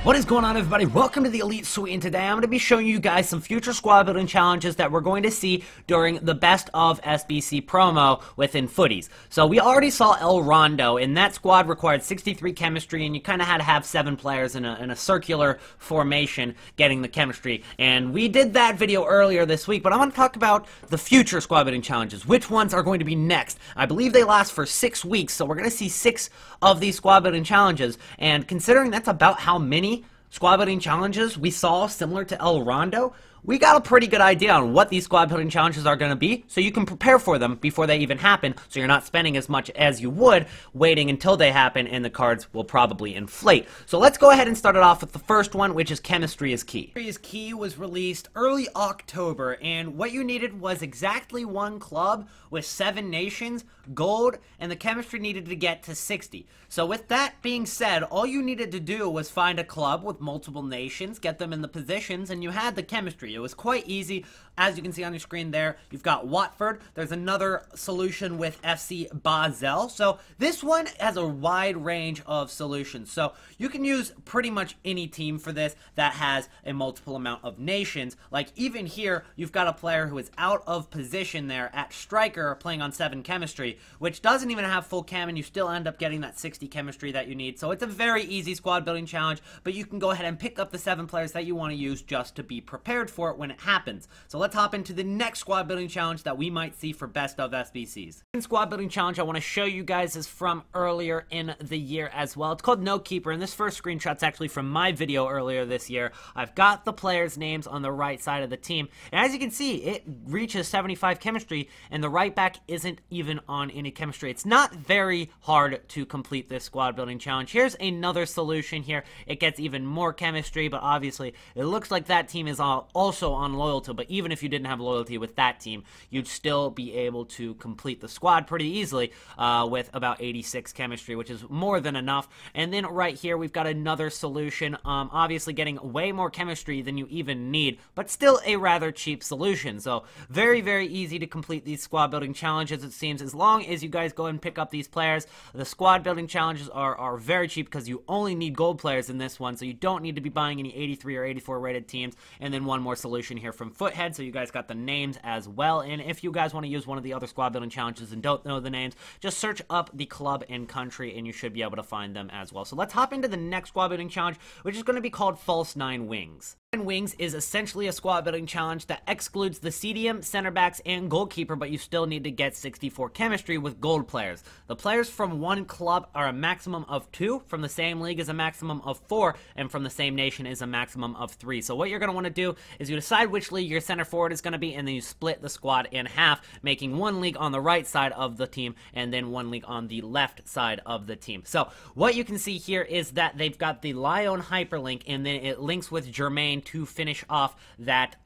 What is going on, everybody? Welcome to the Elite Suite, and today I'm going to be showing you guys some future squad building challenges that we're going to see during the Best of SBC promo within footies. So we already saw El Rondo, and that squad required 63 chemistry, and you kind of had to have 7 players in a circular formation getting the chemistry. And we did that video earlier this week, but I want to talk about the future squad building challenges. Which ones are going to be next? I believe they last for 6 weeks, so we're going to see 6 of these squad building challenges, and considering that's about how many squad building challenges we saw similar to El Rondo, we got a pretty good idea on what these squad building challenges are going to be, so you can prepare for them before they even happen, so you're not spending as much as you would waiting until they happen, and the cards will probably inflate. So let's go ahead and start it off with the first one, which is Chemistry is Key. Chemistry is Key was released early October, and what you needed was exactly 1 club with 7 nations, gold, and the chemistry needed to get to 60. So with that being said, all you needed to do was find a club with multiple nations, get them in the positions, and you had the chemistry. It was quite easy. As you can see on your screen there, you've got Watford. There's another solution with FC Basel. So this one has a wide range of solutions. So you can use pretty much any team for this that has a multiple amount of nations. Like even here, you've got a player who is out of position there at striker playing on 7 chemistry, which doesn't even have full chem, and you still end up getting that 60 chemistry that you need. So it's a very easy squad building challenge, but you can go ahead and pick up the 7 players that you want to use just to be prepared for it when it happens. So let's hop into the next squad building challenge that we might see for Best of SBCs. The second squad building challenge I want to show you guys is from earlier in the year as well. It's called No Keeper, and this first screenshot's actually from my video earlier this year. I've got the players' names on the right side of the team, and as you can see, it reaches 75 chemistry, and the right back isn't even on any chemistry. It's not very hard to complete this squad building challenge. Here's another solution here. It gets even more chemistry, but obviously it looks like that team is also on loyalty, but even if you didn't have loyalty with that team, you'd still be able to complete the squad pretty easily with about 86 chemistry, which is more than enough. And then right here we've got another solution, obviously getting way more chemistry than you even need, but still a rather cheap solution. So very, very easy to complete these squad building challenges, it seems, as long as you guys go and pick up these players. The squad building challenges are very cheap because you only need gold players in this one, so you don't need to be buying any 83 or 84 rated teams. And then one more solution here from Foothead, so you guys got the names as well. And if you guys want to use one of the other squad building challenges and don't know the names, just search up the club and country and you should be able to find them as well. So let's hop into the next squad building challenge, which is going to be called False 9 Wings. Wings is essentially a squad building challenge that excludes the CDM, center backs, and goalkeeper, but you still need to get 64 chemistry with gold players. The players from one club are a maximum of 2, from the same league is a maximum of 4, and from the same nation is a maximum of 3. So what you're going to want to do is you decide which league your center forward is going to be, and then you split the squad in half, making 1 league on the right side of the team, and then 1 league on the left side of the team. So what you can see here is that they've got the Lyon hyperlink, and then it links with Germain to finish off that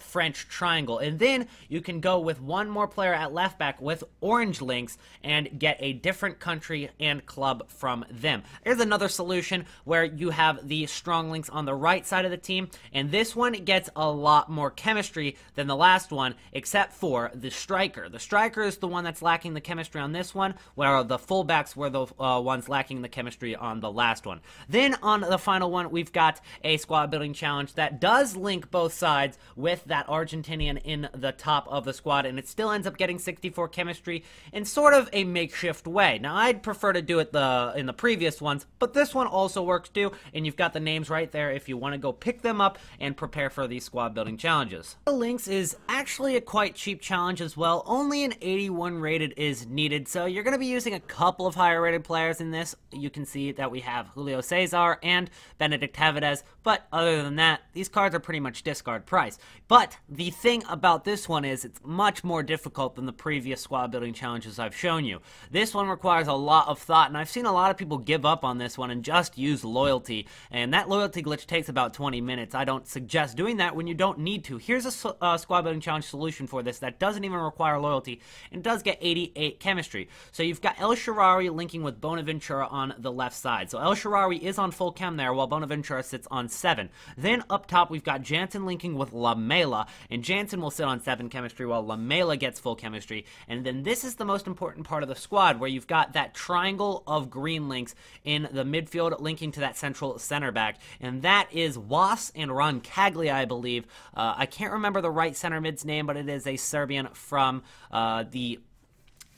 French triangle. And then you can go with 1 more player at left back with orange links and get a different country and club from them. Here's another solution where you have the strong links on the right side of the team, and this one gets a lot more chemistry than the last one, except for the striker. The striker is the one that's lacking the chemistry on this one, where the fullbacks were the ones lacking the chemistry on the last one. Then on the final one, we've got a squad building challenge that does link both sides with that Argentinian in the top of the squad, and it still ends up getting 64 chemistry in sort of a makeshift way. Now, I'd prefer to do it in the previous ones, but this one also works too, and you've got the names right there if you want to go pick them up and prepare for these squad building challenges. The links is actually a quite cheap challenge as well. Only an 81 rated is needed, so you're going to be using a couple of higher rated players in this. You can see that we have Julio Cesar and Benedict Tavares, but other than that, these cards are pretty much discard price. But the thing about this one is it's much more difficult than the previous squad building challenges I've shown you. This one requires a lot of thought, and I've seen a lot of people give up on this one and just use loyalty, and that loyalty glitch takes about 20 minutes. I don't suggest doing that when you don't need to. Here's a squad building challenge solution for this that doesn't even require loyalty and does get 88 chemistry. So you've got El Shaarawy linking with Bonaventura on the left side. So El Shaarawy is on full chem there while Bonaventura sits on 7. Then Then up top, we've got Jansen linking with Lamela, and Jansen will sit on 7 chemistry while Lamela gets full chemistry. And then this is the most important part of the squad, where you've got that triangle of green links in the midfield linking to that central center back, and that is Was and Roncaglia, I believe. I can't remember the right center mid's name, but it is a Serbian from the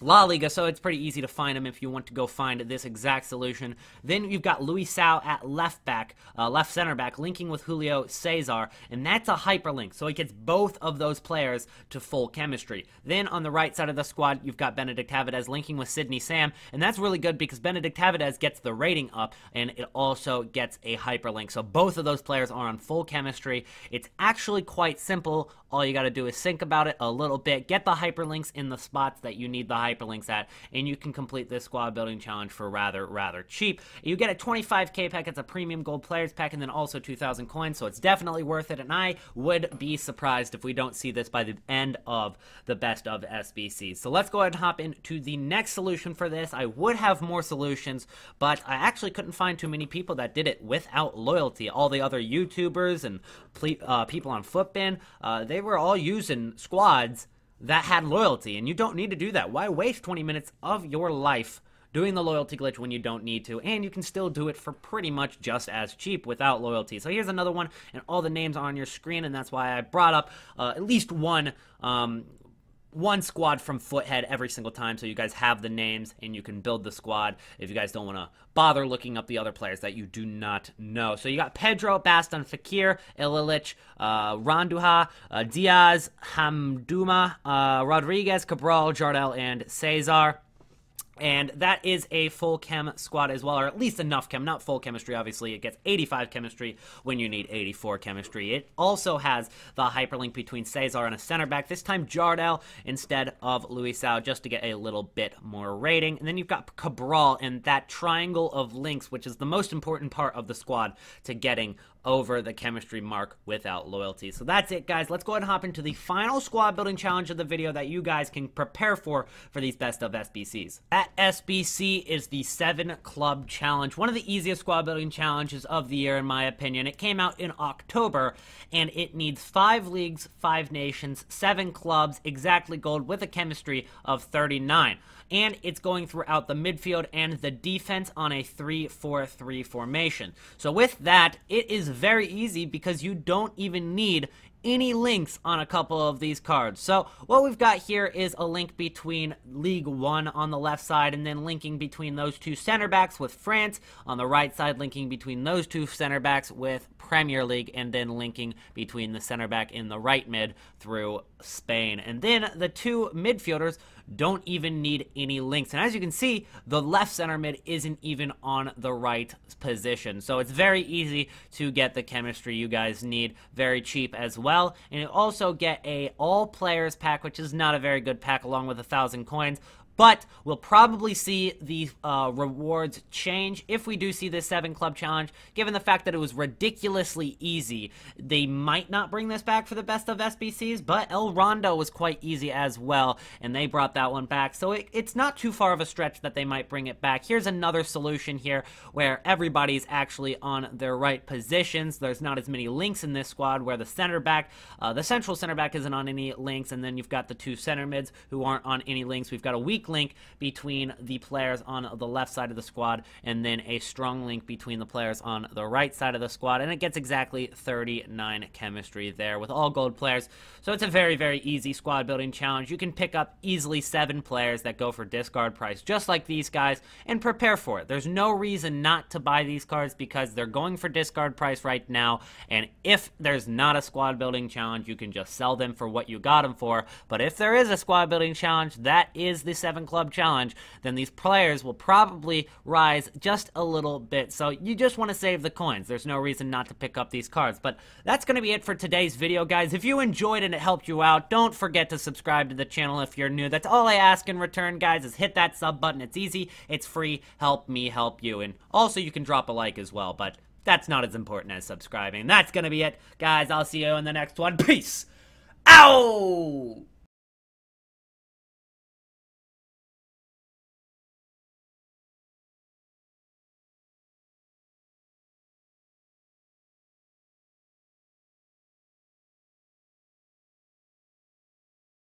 La Liga, so it's pretty easy to find him if you want to go find this exact solution. Then you've got Luisao at left center back, linking with Julio Cesar, and that's a hyperlink, so it gets both of those players to full chemistry. Then on the right side of the squad, you've got Benedict Havidez linking with Sidney Sam, and that's really good because Benedict Havidez gets the rating up, and it also gets a hyperlink, so both of those players are on full chemistry. It's actually quite simple. All you got to do is think about it a little bit, get the hyperlinks in the spots that you need the hyperlinks at, and you can complete this squad building challenge for rather cheap. You get a 25k pack. It's a premium gold players pack, and then also 2,000 coins, so it's definitely worth it, and I would be surprised if we don't see this by the end of the best of SBCs. So let's go ahead and hop into the next solution for this. I would have more solutions, but I actually couldn't find too many people that did it without loyalty. All the other YouTubers and people on Footbin, they were all using squads that had loyalty, and you don't need to do that. Why waste 20 minutes of your life doing the loyalty glitch when you don't need to? And you can still do it for pretty much just as cheap without loyalty. So here's another one, and all the names are on your screen, and that's why I brought up at least one squad from Foothead every single time, so you guys have the names and you can build the squad if you guys don't want to bother looking up the other players that you do not know. So you got Pedro, Baston, Fakir, Ililich, Randuha, Diaz, Hamduma, Rodriguez, Cabral, Jardel, and Cesar. And that is a full chem squad as well, or at least enough chem, not full chemistry, obviously. It gets 85 chemistry when you need 84 chemistry. It also has the hyperlink between Cesar and a center back, this time Jardel instead of Luisao, just to get a little bit more rating. And then you've got Cabral and that triangle of links, which is the most important part of the squad to getting over the chemistry mark without loyalty. So that's it, guys. Let's go ahead and hop into the final squad building challenge of the video that you guys can prepare for these best of SBCs. That SBC is the 7 club challenge, one of the easiest squad building challenges of the year in my opinion. It came out in October, and it needs 5 leagues, 5 nations, 7 clubs, exactly gold with a chemistry of 39. And it's going throughout the midfield and the defense on a 3-4-3 formation. So with that, it is very easy because you don't even need any links on a couple of these cards. So what we've got here is a link between League 1 on the left side, and then linking between those 2 center backs with France on the right side, linking between those 2 center backs with Premier League, and then linking between the center back in the right mid through Spain. And then the 2 midfielders don't even need any links. And as you can see, the left center mid isn't even on the right position. So it's very easy to get the chemistry you guys need, very cheap as well. And you also get a all players pack, which is not a very good pack, along with 1,000 coins. But we'll probably see the rewards change if we do see this 7 club challenge. Given the fact that it was ridiculously easy, they might not bring this back for the best of SBCs, but El Rondo was quite easy as well, and they brought that one back. So it's not too far of a stretch that they might bring it back. Here's another solution here where everybody's actually on their right positions. There's not as many links in this squad, where the center back, the central center back isn't on any links, and then you've got the 2 center mids who aren't on any links. We've got a weak link between the players on the left side of the squad, and then a strong link between the players on the right side of the squad, and it gets exactly 39 chemistry there with all gold players. So it's a very easy squad building challenge. You can pick up easily 7 players that go for discard price, just like these guys, and prepare for it. There's no reason not to buy these cards because they're going for discard price right now, and if there's not a squad building challenge, you can just sell them for what you got them for. But if there is a squad building challenge, that is the 7 club challenge, then these players will probably rise just a little bit. So you just want to save the coins. There's no reason not to pick up these cards. But that's going to be it for today's video, guys. If you enjoyed and it helped you out, don't forget to subscribe to the channel if you're new. That's all I ask in return, guys, is hit that sub button. It's easy, it's free. Help me help you. And also you can drop a like as well, but that's not as important as subscribing. That's going to be it, guys. I'll see you in the next one. Peace out!